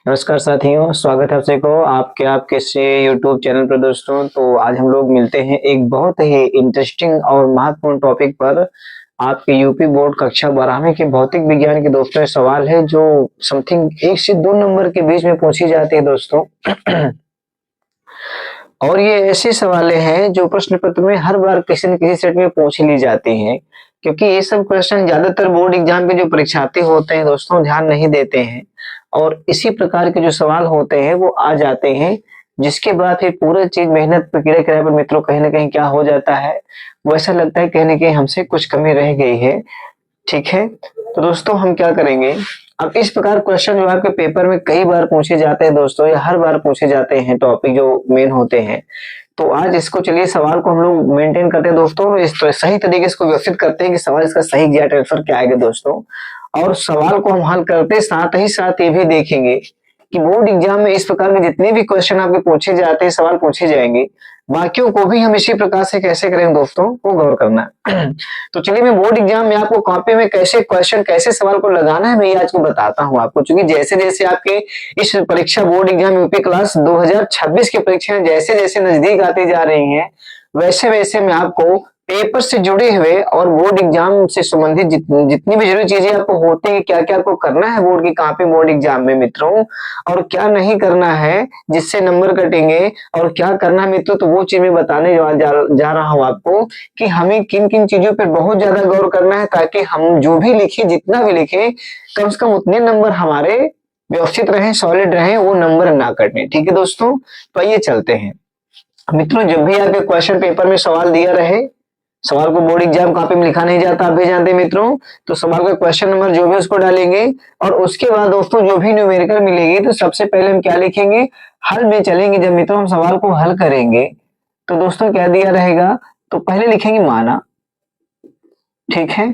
नमस्कार साथियों, स्वागत है आप सभी को आपके से यूट्यूब चैनल पर। दोस्तों, तो आज हम लोग मिलते हैं एक बहुत ही इंटरेस्टिंग और महत्वपूर्ण टॉपिक पर। आपके यूपी बोर्ड कक्षा 12वीं के भौतिक विज्ञान के दोस्तों सवाल है जो समथिंग 1 से 2 नंबर के बीच में पूछी जाती है दोस्तों। और ये ऐसे सवाल हैं जो प्रश्न पत्र में हर बार किसी न किसी सेट में पूछ ली जाती हैं, क्योंकि ये सब क्वेश्चन ज्यादातर बोर्ड एग्जाम के जो परीक्षार्थी होते हैं दोस्तों ध्यान नहीं देते हैं, और इसी प्रकार के जो सवाल होते हैं वो आ जाते हैं, जिसके बाद फिर पूरा चीज मेहनत प्रक्रिया कराने पर मित्रों कहीं ना कहीं क्या हो जाता है, वो ऐसा लगता है कहीं ना कहीं हमसे कुछ कमी रह गई है। ठीक है, तो दोस्तों हम क्या करेंगे, अब इस प्रकार क्वेश्चन जो आपके पेपर में कई बार पूछे जाते हैं दोस्तों, या हर बार पूछे जाते हैं, टॉपिक जो मेन होते हैं, तो आज इसको चलिए सवाल को हम लोग मेंटेन करते हैं दोस्तों, इस सही तरीके से व्यवस्थित करते हैं कि सवाल इसका सही एग्जैक्ट आंसर क्या आएगा दोस्तों। और सवाल को हम हल करते साथ ही साथ ये भी देखेंगे कि बोर्ड एग्जाम में इस प्रकार के जितने भी क्वेश्चन आपके पूछे जाते हैं, सवाल पूछे जाएंगे, बाकियों को भी हम इसी प्रकार से कैसे करेंगे दोस्तों, को गौर करना। तो चलिए मैं बोर्ड एग्जाम में आपको कॉपी में कैसे क्वेश्चन कैसे सवाल को लगाना है मैं ये आज को बताता हूँ आपको, क्योंकि जैसे जैसे आपके इस परीक्षा बोर्ड एग्जाम यूपी क्लास 2026 की परीक्षा जैसे जैसे नजदीक आती जा रही है, वैसे वैसे मैं आपको पेपर से जुड़े हुए और बोर्ड एग्जाम से संबंधित जितनी भी जरूरी चीजें आपको होती है, क्या क्या आपको करना है बोर्ड की कॉपी बोर्ड एग्जाम में मित्रों, और क्या नहीं करना है जिससे नंबर कटेंगे, और क्या करना है मित्रों, तो वो चीज मैं बताने जा रहा हूँ आपको कि हमें किन किन चीजों पर बहुत ज्यादा गौर करना है, ताकि हम जो भी लिखे जितना भी लिखे कम से कम उतने नंबर हमारे व्यवस्थित रहे, सॉलिड रहे, वो नंबर ना कटे। ठीक है दोस्तों, तो आइए चलते हैं मित्रों। जब भी आपके क्वेश्चन पेपर में सवाल दिया रहे, सवाल को बोर्ड एग्जाम कॉपी में लिखा नहीं जाता, आप भी जानते हैं मित्रों, तो सवाल का क्वेश्चन नंबर जो भी उसको डालेंगे, और उसके बाद दोस्तों जो भी न्यूमेरिकल मिलेगी तो सबसे पहले हम क्या लिखेंगे, हल में चलेंगे। जब मित्रों हम सवाल को हल करेंगे तो दोस्तों क्या दिया रहेगा, तो पहले लिखेंगे माना। ठीक है,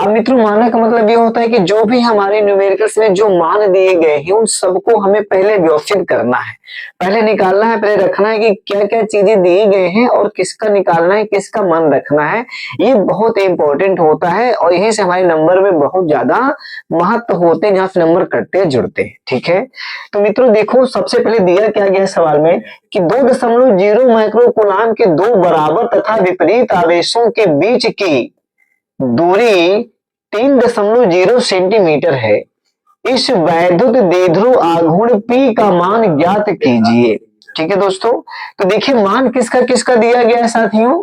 अब मित्रों माना का मतलब ये होता है कि जो भी हमारे न्यूमेरिकल्स में जो मान दिए गए हैं उन सबको हमें पहले व्यवस्थित करना है, पहले निकालना है, पहले रखना है कि क्या क्या चीजें दिए गए हैं और किसका निकालना है, किसका मान रखना है। ये बहुत इंपॉर्टेंट होता है और यहीं से हमारे नंबर में बहुत ज्यादा महत्व होते हैं, जहां से नंबर कटते जुड़ते हैं। ठीक है, तो मित्रों देखो सबसे पहले दिया क्या गया सवाल में कि 2.0 माइक्रो कूलाम के दो बराबर तथा विपरीत आवेशों के बीच की दूरी 3.0 सेंटीमीटर है। इस वैद्युत द्विध्रुव आघूर्ण P का मान ज्ञात कीजिए। ठीक है दोस्तों, तो देखिए मान किसका किसका दिया गया है साथियों,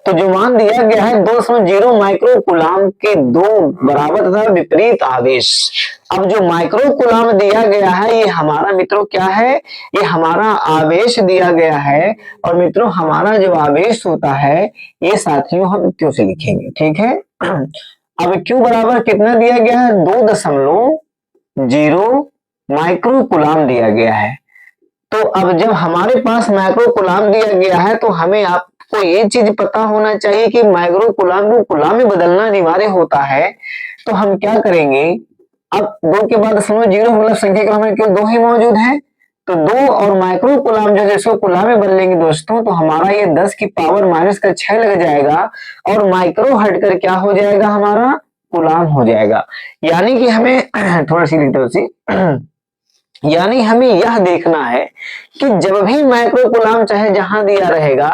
तो जो मान दिया गया है 2.0 माइक्रो कूलाम के दो बराबर तथा विपरीत आवेश। अब जो माइक्रो कूलाम दिया गया है ये हमारा मित्रों क्या है, ये हमारा आवेश दिया गया है, और मित्रों हमारा जो आवेश होता है ये साथियों हम क्यों से लिखेंगे। ठीक है, अब क्यों बराबर कितना दिया गया है, 2.0 माइक्रो कूलाम दिया गया है। तो अब जब हमारे पास माइक्रो कूलाम दिया गया है तो हमें आपको ये चीज पता होना चाहिए कि माइक्रो कूलाम को कूलाम में बदलना अनिवार्य होता है। तो हम क्या करेंगे, अब 2 के बाद 0 मतलब संख्या क्रम में क्यों 2 ही मौजूद है, तो 2 और माइक्रो कूलाम जो है इसको कूलाम में बदलेंगे दोस्तों, तो हमारा ये 10 की पावर -6 लग जाएगा, और माइक्रो हटकर क्या हो जाएगा, हमारा कूलाम हो जाएगा। यानी कि हमें थोड़ा सी लिखते उसी यानी हमें यह देखना है कि जब भी माइक्रो कूलाम चाहे जहां दिया रहेगा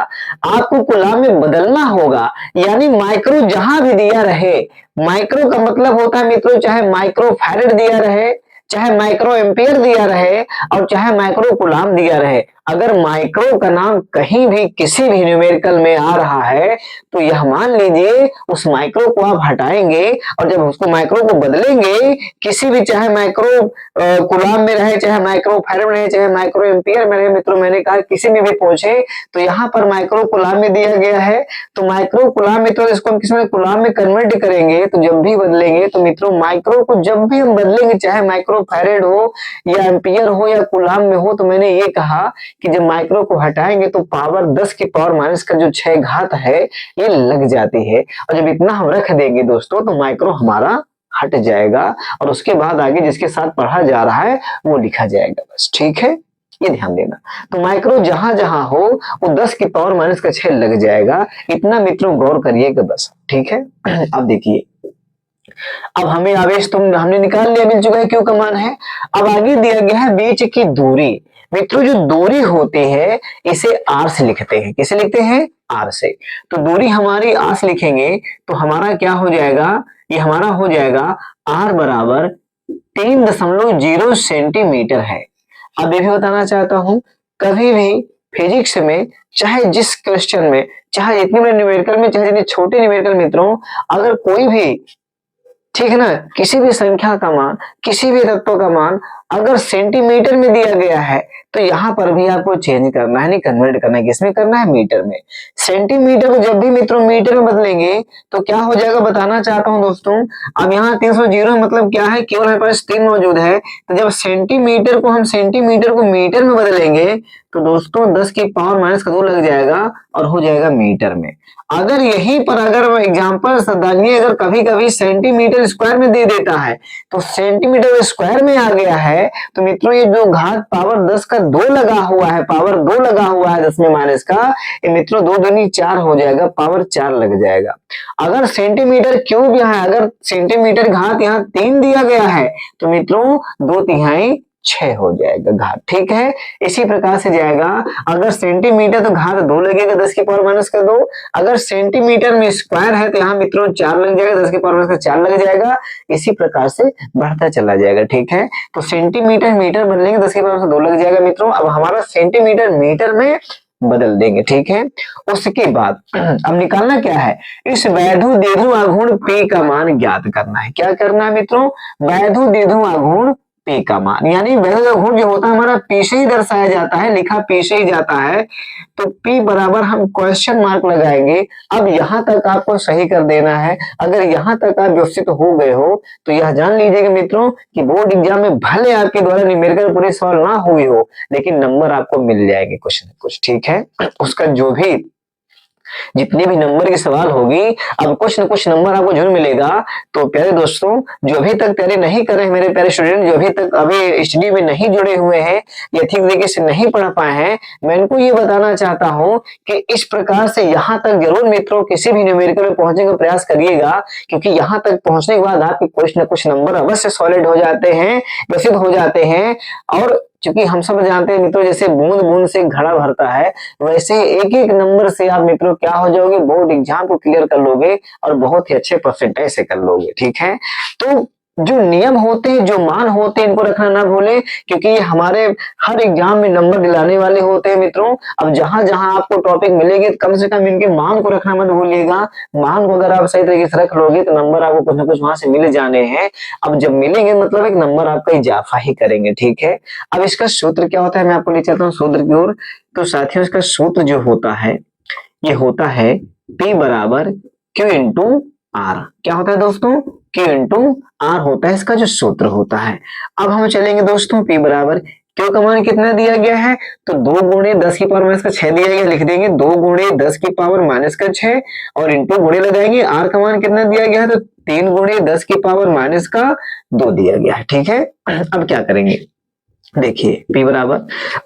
आपको कूलाम में बदलना होगा। यानी माइक्रो जहां भी दिया रहे, माइक्रो का मतलब होता है मित्रों चाहे माइक्रो फैरेड दिया रहे, चाहे माइक्रो एम्पियर दिया रहे, और चाहे माइक्रो कूलाम दिया रहे, अगर माइक्रो का नाम कहीं भी किसी भी न्यूमेरिकल में आ रहा है तो यह मान लीजिए उस माइक्रो को आप हटाएंगे, और जब उसको माइक्रो को बदलेंगे किसी भी चाहे माइक्रो कूलाम में रहे, चाहे माइक्रो फैरेड में रहे, चाहे माइक्रो एम्पियर में रहे, मित्रों मैंने कहा किसी में भी पहुंचे तो यहाँ पर माइक्रो कूलाम में दिया गया है, तो माइक्रो कूलाम में तो इसको हम किसी में कूलाम में कन्वर्ट करेंगे, तो जब भी बदलेंगे तो मित्रों माइक्रो को जब भी हम बदलेंगे चाहे माइक्रो फैरेड हो या एम्पियर हो या कूलाम में हो, तो मैंने ये कहा कि जब माइक्रो को हटाएंगे तो पावर 10 की पावर माइनस का जो 6 घात है ये लग जाती है, और जब इतना हम रख देंगे दोस्तों तो माइक्रो हमारा हट जाएगा, और उसके बाद आगे जिसके साथ पढ़ा जा रहा है वो लिखा जाएगा बस। ठीक है, ये ध्यान देना, तो माइक्रो जहां जहां हो वो 10 की पावर -6 लग जाएगा, इतना मित्रों गौर करिएगा बस। ठीक है, अब देखिए अब हमें आवेश तो हमने निकाल लिया, मिल चुका है क्यू का मान है। अब आगे दिया गया है बीच की दूरी। मित्रों जो दूरी होती है इसे आर से लिखते हैं। किसे लिखते हैं? आर से। तो दूरी हमारी आर से लिखेंगे तो हमारा क्या हो जाएगा, ये हमारा हो जाएगा आर बराबर 3.0 सेंटीमीटर है। अब ये भी बताना चाहता हूं, कभी भी फिजिक्स में चाहे जिस क्वेश्चन में, चाहे जितनी बड़े न्यूमेरिकल में, चाहे जितने छोटे न्यूमेरिकल मित्रों, अगर कोई भी, ठीक है ना, किसी भी संख्या का मान, किसी भी तत्व का मान अगर सेंटीमीटर में दिया गया है तो यहाँ पर भी आपको चेंज करना है, नहीं कन्वर्ट करना है, किसमें करना है? मीटर में। सेंटीमीटर को जब भी मित्रों मीटर में बदलेंगे तो क्या हो जाएगा बताना चाहता हूं दोस्तों। अब यहाँ 300 मतलब क्या है, केवल हमारे पास 3 मौजूद है, तो जब सेंटीमीटर को हम सेंटीमीटर को मीटर में बदलेंगे तो दोस्तों 10 की पावर माइनस का 2 लग जाएगा और हो जाएगा मीटर में। अगर यहीं पर अगर एग्जाम्पल दानिए, अगर कभी कभी सेंटीमीटर स्क्वायर में दे देता है तो सेंटीमीटर स्क्वायर में आ गया है तो मित्रों ये जो घात पावर 10 का 2 लगा हुआ है, पावर 2 लगा हुआ है 10 में माइनस का, ये मित्रों 2 दूनी 4 हो जाएगा, पावर 4 लग जाएगा। अगर सेंटीमीटर क्यूब यहाँ, अगर सेंटीमीटर घात यहाँ 3 दिया गया है तो मित्रों 2/3 6 हो जाएगा घात, ठीक है। इसी प्रकार से जाएगा, अगर सेंटीमीटर तो घात 2 लगेगा 10 की पावर माइनस का 2, अगर सेंटीमीटर में स्क्वायर है तो यहाँ मित्रों 4 लग जाएगा, 10 की पावर माइनस का 4 लग जाएगा। इसी प्रकार से बढ़ता चला जाएगा, ठीक है। तो सेंटीमीटर मीटर बदलेंगे 10 की पावर से 2 लग जाएगा मित्रों। अब हमारा सेंटीमीटर मीटर में बदल देंगे, ठीक है। उसके बाद अब निकालना क्या है, इस वैधु देधु आघूर्ण P का मान ज्ञात करना है। क्या करना है मित्रों? वैधु देधु आघूर्ण P का मान, यानी वैधु आघूर्ण जो होता है हमारा P से ही दर्शाया जाता है, लिखा P से ही जाता है। तो P बराबर हम क्वेश्चन मार्क लगाएंगे। अब यहां तक आपको सही कर देना है। अगर यहां तक आप व्यवस्थित हो गए हो तो यह जान लीजिएगा मित्रों कि बोर्ड एग्जाम में भले आपके द्वारा न्यूमेरिकल पूरे सवाल ना हुए हो लेकिन नंबर आपको मिल जाएंगे कुछ न कुछ, ठीक है। उसका जो भी जितने भी नंबर की सवाल होगी, अब कुछ न कुछ नंबर आपको जरूर मिलेगा। तो प्यारे दोस्तों, जो अभी तक तैयारी नहीं कर रहे मेरे प्यारे स्टूडेंट, जो अभी तक अभी स्टडी में नहीं जुड़े हुए हैं या ठीक तरीके से नहीं पढ़ पाए हैं, मैं इनको ये बताना चाहता हूँ कि इस प्रकार से यहाँ तक जरूर मित्रों किसी भी न्यूमेरिकल में पहुंचने का प्रयास करिएगा, क्योंकि यहाँ तक पहुंचने के बाद आपके कुछ न कुछ नंबर अवश्य सॉलिड हो जाते हैं, विकसित हो जाते हैं। और क्योंकि हम सब जानते हैं मित्रों, जैसे बूंद बूंद से घड़ा भरता है, वैसे एक एक नंबर से आप मित्रों क्या हो जाओगे, बोर्ड एग्जाम को क्लियर कर लोगे और बहुत ही अच्छे परसेंटेज से कर लोगे, ठीक है। तो जो नियम होते हैं, जो मान होते हैं, इनको रखना ना भूलें, क्योंकि ये हमारे हर एग्जाम में नंबर दिलाने वाले होते हैं मित्रों। अब जहां जहां आपको टॉपिक मिलेंगे कम से कम इनके मान को रखना मत भूलिएगा। मान को अगर आप सही तरीके से रख लोगे तो नंबर आपको कुछ ना कुछ वहां से मिल जाने हैं। अब जब मिलेंगे मतलब एक नंबर आपका इजाफा ही करेंगे, ठीक है। अब इसका सूत्र क्या होता है, मैं आपको ले चलता हूँ सूत्र की ओर। तो साथियों इसका सूत्र जो होता है ये होता है P बराबर Q इंटू आर। क्या होता है दोस्तों? Q इंटू आर होता है इसका जो सूत्र होता है। अब हम चलेंगे दोस्तों, P बराबर Q का मान कितना दिया गया है, तो 2 गुणे 10 की पावर माइनस का 6 दिया गया, लिख देंगे 2 गुणे 10 की पावर माइनस का 6 और इंटू गुणे लगाएंगे। आर का मान कितना दिया गया है, तो 3 गुणे 10 की पावर माइनस का 2 दिया गया है, ठीक है। अब क्या करेंगे, देखिए P बराबर,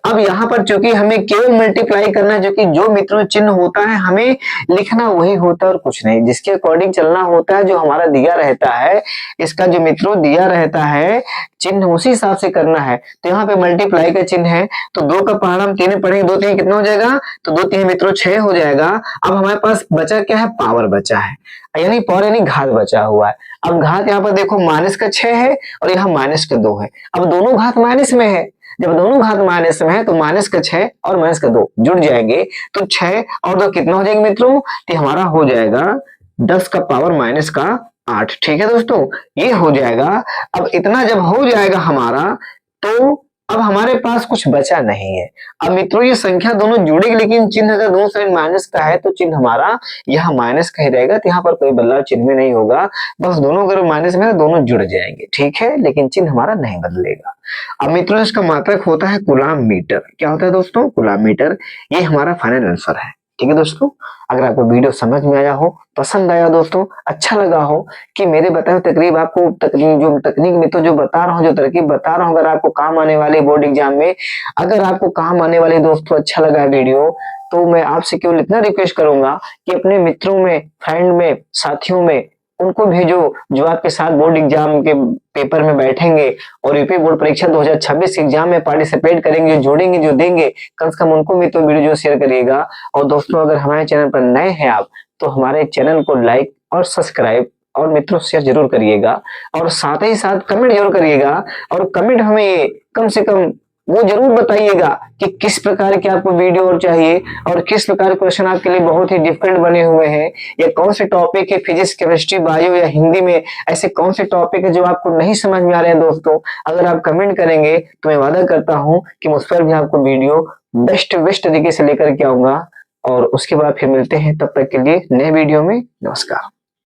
अब यहाँ पर चूंकि हमें केवल मल्टीप्लाई करना है, जो कि जो मित्रों चिन्ह होता है हमें लिखना वही होता है और कुछ नहीं, जिसके अकॉर्डिंग चलना होता है, जो हमारा दिया रहता है, इसका जो मित्रों दिया रहता है चिन्ह उसी हिसाब से करना है। तो यहाँ पे मल्टीप्लाई का चिन्ह है, तो 2 का पहाड़ हम 3 में पढ़ेंगे, 2 3 कितना हो जाएगा, तो 2 3 मित्रों 6 हो जाएगा। अब हमारे पास बचा क्या है, पावर बचा है, यानी पावर यानी घात बचा हुआ है। अब घात यहाँ पर देखो माइनस का 6 है और यहाँ माइनस का 2 है। अब दोनों घात माइनस में है, जब दोनों घात माइनस में है तो माइनस का 6 और माइनस का 2 जुड़ जाएंगे, तो 6 और 2 कितना हो जाएंगे मित्रों, तो हमारा हो जाएगा 10 का पावर माइनस का 8, ठीक है दोस्तों, ये हो जाएगा। अब इतना जब हो जाएगा हमारा, तो अब हमारे पास कुछ बचा नहीं है। अब मित्रों ये संख्या दोनों जुड़ेगी, लेकिन चिन्ह अगर दोनों साइड माइनस का है तो चिन्ह हमारा यहाँ माइनस का ही रहेगा, तो यहाँ पर कोई बदलाव चिन्ह में नहीं होगा। बस दोनों अगर माइनस में है दोनों जुड़ जाएंगे, ठीक है, लेकिन चिन्ह हमारा नहीं बदलेगा। अब मित्रों इसका मात्रक होता है कूलाम मीटर। क्या होता है दोस्तों, कूलाम मीटर। ये हमारा फाइनल आंसर है, ठीक है दोस्तों। अगर आपको वीडियो समझ में आया हो, पसंद आया दोस्तों, अच्छा लगा हो कि मेरे बताए तकरीब आपको जो तकनीक में तो जो बता रहा हूँ, जो तरकीब बता रहा हूँ, अगर आपको काम आने वाले बोर्ड एग्जाम में, अगर आपको काम आने वाले दोस्तों अच्छा लगा वीडियो, तो मैं आपसे केवल इतना रिक्वेस्ट करूंगा कि अपने मित्रों में, फ्रेंड में, साथियों में उनको भेजो जो आपके साथ बोर्ड एग्जाम के पेपर में बैठेंगे और यूपी बोर्ड परीक्षा 2026 एग्जाम में पार्टिसिपेट करेंगे, जो जोड़ेंगे, जो देंगे, कम से कम उनको भी तो वीडियो जो शेयर करिएगा। और दोस्तों अगर हमारे चैनल पर नए हैं आप, तो हमारे चैनल को लाइक और सब्सक्राइब और मित्रों शेयर जरूर करिएगा, और साथ ही साथ कमेंट जरूर करिएगा। और कमेंट हमें कम से कम वो जरूर बताइएगा कि किस प्रकार के आपको वीडियो और चाहिए, और किस प्रकार क्वेश्चन आपके लिए बहुत ही डिफरेंट बने हुए हैं, या कौन से टॉपिक है, फिजिक्स, केमिस्ट्री, बायो या हिंदी में ऐसे कौन से टॉपिक है जो आपको नहीं समझ में आ रहे हैं। दोस्तों अगर आप कमेंट करेंगे तो मैं वादा करता हूं कि मुझ पर भी आपको वीडियो बेस्ट तरीके से लेकर के आऊंगा। और उसके बाद फिर मिलते हैं, तब तक के लिए नए वीडियो में। नमस्कार।